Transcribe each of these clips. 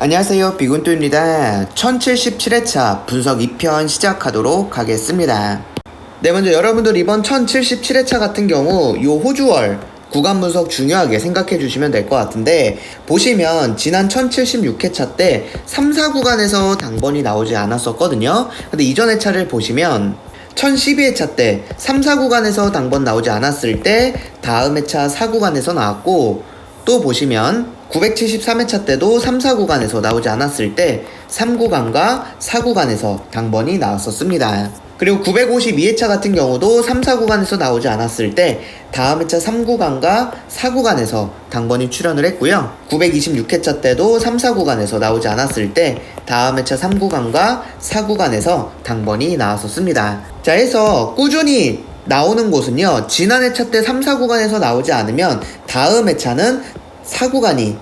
안녕하세요, 비군뚜입니다. 1077회차 분석 2편 시작하도록 하겠습니다. 네, 먼저 여러분들 이번 1077회차 같은 경우 요 호주월 구간 분석 중요하게 생각해 주시면 될 것 같은데, 보시면 지난 1076회차 때 3, 4구간에서 당번이 나오지 않았었거든요. 근데 이전 회차를 보시면 1012회차 때 3, 4구간에서 당번 나오지 않았을 때 다음 회차 4구간에서 나왔고, 또 보시면 973회차 때도 3, 4구간에서 나오지 않았을 때 3구간과 4구간에서 당번이 나왔었습니다. 그리고 952회차 같은 경우도 3, 4구간에서 나오지 않았을 때 다음 회차 3구간과 4구간에서 당번이 출현을 했고요. 926회차 때도 3, 4구간에서 나오지 않았을 때 다음 회차 3구간과 4구간에서 당번이 나왔었습니다. 자, 해서 꾸준히 나오는 곳은요, 지난 회차 때 3, 4구간에서 나오지 않으면 다음 회차는 4구간이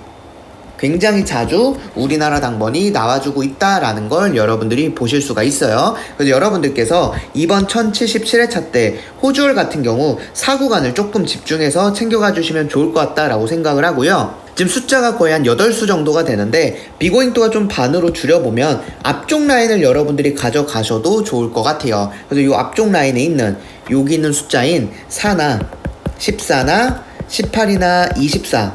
굉장히 자주 우리나라 당번이 나와주고 있다라는 걸 여러분들이 보실 수가 있어요. 그래서 여러분들께서 이번 1077회차 때 호주월 같은 경우 4구간을 조금 집중해서 챙겨가 주시면 좋을 것 같다라고 생각을 하고요. 지금 숫자가 거의 한 8수 정도가 되는데 비고잉도가 좀 반으로 줄여보면 앞쪽 라인을 여러분들이 가져가셔도 좋을 것 같아요. 그래서 이 앞쪽 라인에 있는 여기 있는 숫자인 4나 14나 18이나 24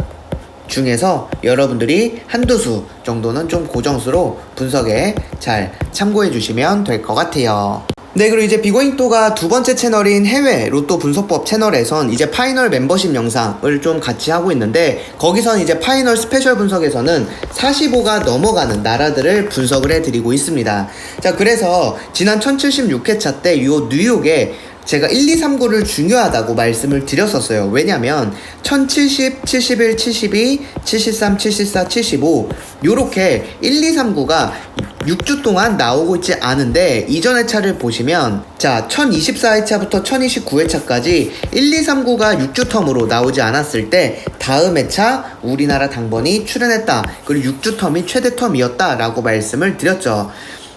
중에서 여러분들이 한두 수 정도는 좀 고정수로 분석에 잘 참고해 주시면 될 것 같아요. 네, 그리고 이제 비고잉또가 두 번째 채널인 해외 로또 분석법 채널에선 이제 파이널 멤버십 영상을 좀 같이 하고 있는데, 거기선 이제 파이널 스페셜 분석에서는 45가 넘어가는 나라들을 분석을 해드리고 있습니다. 자, 그래서 지난 1076회차 때 요 뉴욕에 제가 1, 2, 3구를 중요하다고 말씀을 드렸었어요. 왜냐면 1070, 71, 72, 73, 74, 75 요렇게 1, 2, 3구가 6주 동안 나오고 있지 않은데, 이전 회차를 보시면 자 1024회차부터 1029회차까지 1, 2, 3구가 6주 텀으로 나오지 않았을 때 다음 회차 우리나라 당번이 출연했다. 그리고 6주 텀이 최대 텀이었다 라고 말씀을 드렸죠.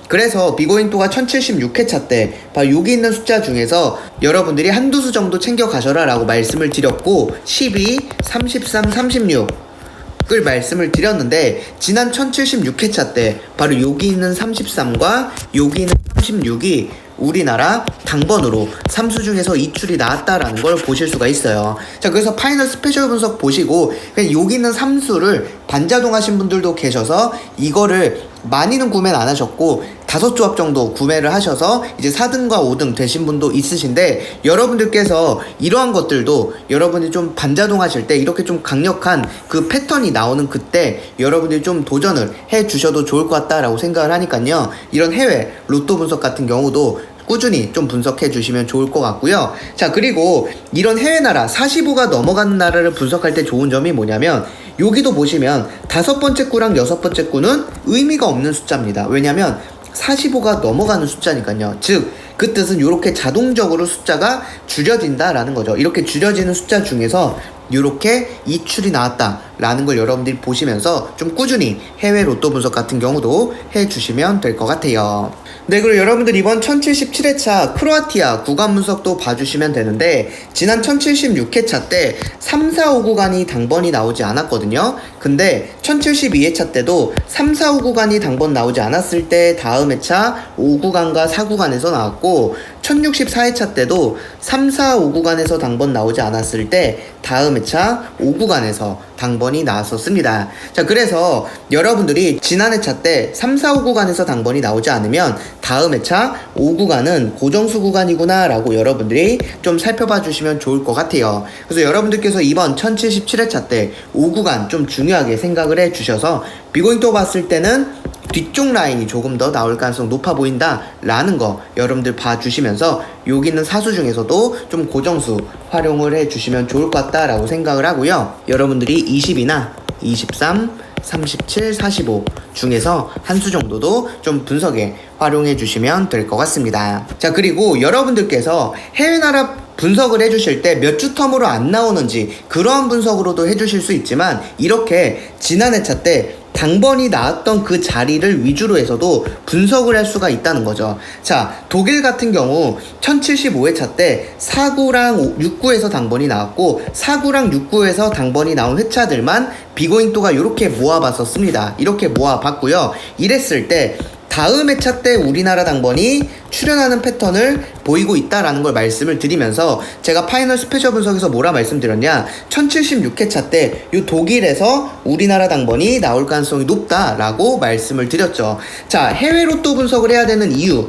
그래서 비고잉또가 1076회차 때 바로 여기 있는 숫자 중에서 여러분들이 한두 수 정도 챙겨 가셔라 라고 말씀을 드렸고, 12, 33, 36을 말씀을 드렸는데, 지난 1076회차 때 바로 여기 있는 33과 여기 있는 36이 우리나라 당번으로 3수 중에서 이출이 나왔다라는 걸 보실 수가 있어요. 자, 그래서 파이널 스페셜 분석 보시고 그냥 여기 있는 3수를 반자동 하신 분들도 계셔서 이거를 많이는 구매는 안 하셨고 5조합 정도 구매를 하셔서 이제 4등과 5등 되신 분도 있으신데, 여러분들께서 이러한 것들도 여러분이 좀 반자동 하실 때 이렇게 좀 강력한 그 패턴이 나오는 그때 여러분들이 좀 도전을 해 주셔도 좋을 것 같다라고 생각을 하니까요, 이런 해외 로또 분석 같은 경우도 꾸준히 좀 분석해 주시면 좋을 것 같고요. 자, 그리고 이런 해외 나라 45가 넘어가는 나라를 분석할 때 좋은 점이 뭐냐면, 여기도 보시면 5번째 구랑 6번째 구는 의미가 없는 숫자입니다. 왜냐면 45가 넘어가는 숫자니까요. 즉, 그 뜻은 이렇게 자동적으로 숫자가 줄여진다라는 거죠. 이렇게 줄여지는 숫자 중에서 이렇게 이출이 나왔다라는 걸 여러분들이 보시면서 좀 꾸준히 해외 로또 분석 같은 경우도 해주시면 될 것 같아요. 네, 그리고 여러분들 이번 1077회차 크로아티아 구간 분석도 봐주시면 되는데, 지난 1076회차 때 3, 4, 5구간이 당번이 나오지 않았거든요. 근데 1072회차 때도 3, 4, 5구간이 당번 나오지 않았을 때 다음 회차 5구간과 4구간에서 나왔고, 1064회차 때도 3, 4, 5구간에서 당번 나오지 않았을 때 다음 회차 5구간에서 당번이 나왔었습니다. 자, 그래서 여러분들이 지난 회차 때 3, 4, 5구간에서 당번이 나오지 않으면 다음 회차 5구간은 고정수 구간이구나 라고 여러분들이 좀 살펴봐 주시면 좋을 것 같아요. 그래서 여러분들께서 이번 1077회차 때 5구간 좀 중요하게 생각을 해 주셔서 비고잉또 봤을 때는 뒤쪽 라인이 조금 더 나올 가능성 높아 보인다 라는 거 여러분들 봐주시면서 여기 있는 사수 중에서도 좀 고정수 활용을 해주시면 좋을 것 같다 라고 생각을 하고요. 여러분들이 20이나 23, 37, 45 중에서 한 수 정도도 좀 분석에 활용해 주시면 될 것 같습니다. 자, 그리고 여러분들께서 해외 나라 분석을 해주실 때 몇 주 텀으로 안 나오는지 그러한 분석으로도 해주실 수 있지만, 이렇게 지난 회차 때 당번이 나왔던 그 자리를 위주로 해서도 분석을 할 수가 있다는 거죠. 자, 독일 같은 경우 1075회차 때 49랑 69에서 당번이 나왔고 49랑 69에서 당번이 나온 회차들만 비고잉도가 이렇게 모아봤었습니다. 이렇게 모아봤고요. 이랬을 때 다음 회차 때 우리나라 당번이 출현하는 패턴을 보이고 있다라는 걸 말씀을 드리면서 제가 파이널 스페셜 분석에서 뭐라 말씀드렸냐, 1076회차 때 이 독일에서 우리나라 당번이 나올 가능성이 높다라고 말씀을 드렸죠. 자, 해외 로또 분석을 해야 되는 이유,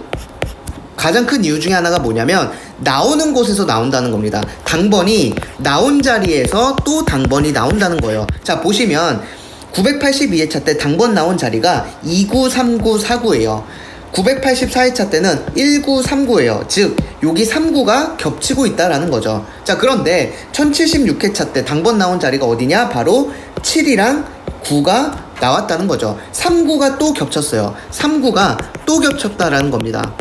가장 큰 이유 중에 하나가 뭐냐면 나오는 곳에서 나온다는 겁니다. 당번이 나온 자리에서 또 당번이 나온다는 거예요. 자, 보시면 982회차 때 당번 나온 자리가 293949예요. 984회차 때는 1939예요. 즉 여기 39가 겹치고 있다라는 거죠. 자, 그런데 1076회차 때 당번 나온 자리가 어디냐? 바로 7이랑 9가 나왔다는 거죠. 39가 또 겹쳤어요. 39가 또 겹쳤다라는 겁니다.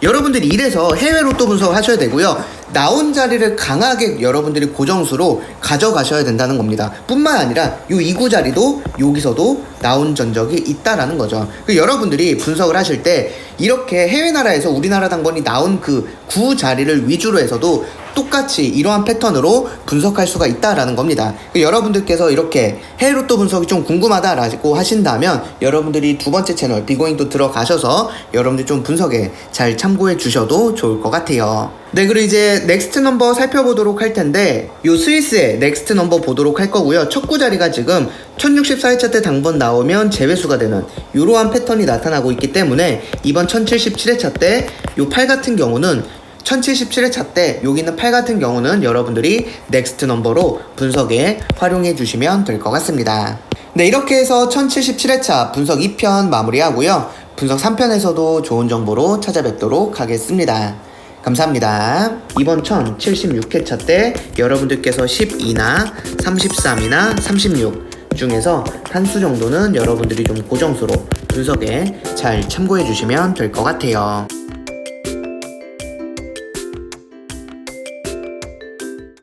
여러분들이 이래서 해외 로또 분석을 하셔야 되고요. 나온 자리를 강하게 여러분들이 고정수로 가져가셔야 된다는 겁니다. 뿐만 아니라 요 2구 자리도 여기서도 나온 전적이 있다라는 거죠. 여러분들이 분석을 하실 때 이렇게 해외 나라에서 우리나라 당번이 나온 그 9 자리를 위주로 해서도 똑같이 이러한 패턴으로 분석할 수가 있다라는 겁니다. 여러분들께서 이렇게 해외 로또 분석이 좀 궁금하다라고 하신다면 여러분들이 두 번째 채널 비고잉도 들어가셔서 여러분들 좀 분석에 잘 참고해 주셔도 좋을 것 같아요. 네, 그리고 이제 넥스트 넘버 살펴보도록 할 텐데 요 스위스의 넥스트 넘버 보도록 할 거고요. 첫 구자리가 지금 1064회차 때 당번 나오면 제외수가 되는 이러한 패턴이 나타나고 있기 때문에 이번 1077회차 때 요 8 같은 경우는 1077회차 때 여기 있는 8 같은 경우는 여러분들이 넥스트 넘버로 분석에 활용해 주시면 될 것 같습니다. 네, 이렇게 해서 1077회차 분석 2편 마무리하고요. 분석 3편에서도 좋은 정보로 찾아뵙도록 하겠습니다. 감사합니다. 이번 1076회차 때 여러분들께서 12나 33이나 36 중에서 한 수 정도는 여러분들이 좀 고정수로 분석에 잘 참고해 주시면 될 것 같아요.